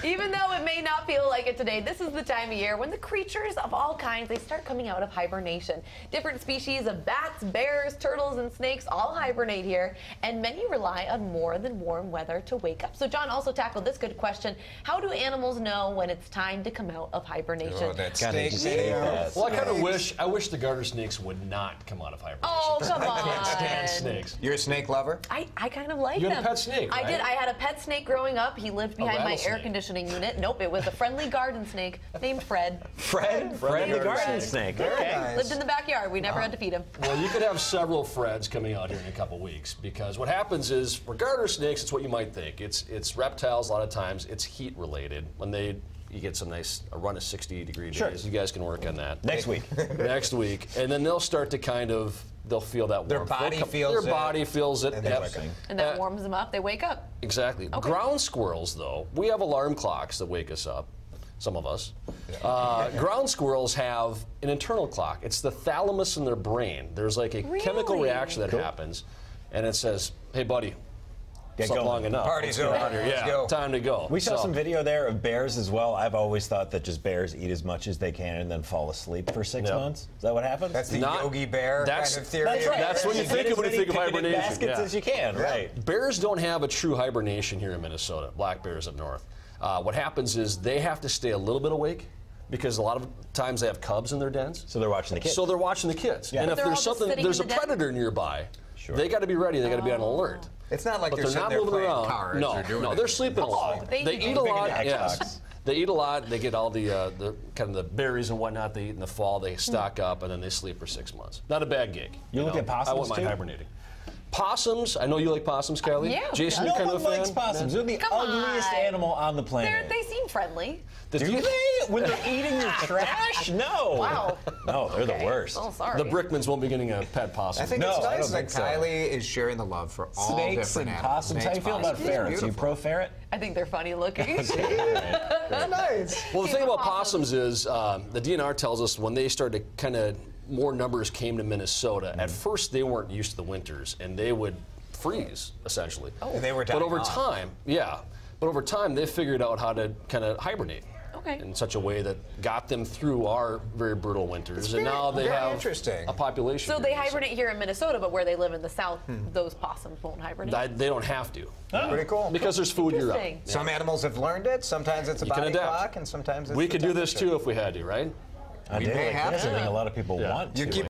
Even though it may not feel like it today, this is the time of year when the creatures of all kinds, they start coming out of hibernation. Different species of bats, bears, turtles, and snakes all hibernate here, and many rely on more than warm weather to wake up. So John also tackled this good question: how do animals know when it's time to come out of hibernation? Oh, that snake. Well, I wish the garter snakes would not come out of hibernation. Oh, come on. I can't stand snakes. You're a snake lover? I kind of like You them. had a pet snake, I right? did. I had a pet snake growing up. He lived behind my air rattlesnake. conditioning unit. Nope, it was a friendly garden snake named Fred. Fred the garden snake. Okay. Nice. Lived in the backyard. We never had to feed him. Well, you could have several Freds coming out here in a couple weeks, because what happens is, for garter snakes, it's what you might think. It's reptiles. A lot of times it's heat related. When you get some a run of 60-degree days. You guys can work on that Next week. Next week, and then they'll start to they'll feel that warmth. Their body feels it. Their body feels it. And they're waking. And that warms them up. They wake up. Exactly. Okay. Ground squirrels, though, we have alarm clocks that wake us up. Some of us. Ground squirrels have an internal clock. It's the thalamus in their brain. There's like a chemical reaction that happens, and it says, "Hey, buddy, slept long enough. Party's Let's get over. out of here. Let's Yeah, go." time to go." We saw some video there of bears as well. I've always thought that just bears eat as much as they can and then fall asleep for 6 months. Is that what happens? That's the Yogi Bear kind of theory. That's right. That's what you think of when you think of hibernation. Baskets as you can, right? Bears don't have a true hibernation here in Minnesota. Black bears up north. What happens is they have to stay a little bit awake, because a lot of times they have cubs in their dens. So they're watching the kids. So they're watching the kids. Yeah. And if They're all there's just sitting there's a in the den? predator nearby, they got to be ready. They got to be on alert. It's not like But they're they're sitting not there moving playing around. cards No, or doing no, anything. they're sleeping a lot. They They eat eat a lot. Xbox. Yes, they eat a lot. They get all the kind of the berries and whatnot they eat in the fall. They stock up and then they sleep for 6 months. Not a bad gig. You look at possums, I wouldn't mind too? hibernating. Possums. I know you like possums, Kylie. Yeah. Jason, No you kind No of one a fan? likes possums. They're the Come ugliest on. animal on the planet. They seem friendly. Did Do you- they? When they're eating your trash? No. Wow. No, they're the worst. Oh, sorry. The Brickmans won't be getting a pet possum. I think No, it's I nice don't that think so. Kylie is sharing the love for all Snakes different and animals. possums. How do you feel about Snakes, ferrets? You beautiful. pro ferret? I think they're funny looking. Nice. Well, the thing about Possums. possums is the DNR tells us when they started kind of more numbers came to Minnesota, at first they weren't used to the winters and they would freeze, essentially. And they were But dying over off. time, they figured out how to kind of hibernate. Okay. In such a way that got them through our very brutal winters, and now they very have interesting. a population. So here. they hibernate here in Minnesota, but where they live in the south, those possums won't hibernate. They don't have to. Pretty cool. Because there's food year round. Interesting. Some animals have learned it. Sometimes it's a You can body adapt. clock, and sometimes it's We the could do this temperature. too if we had to, right? I We do. may Like have this. I to. think a lot of people want You to. keep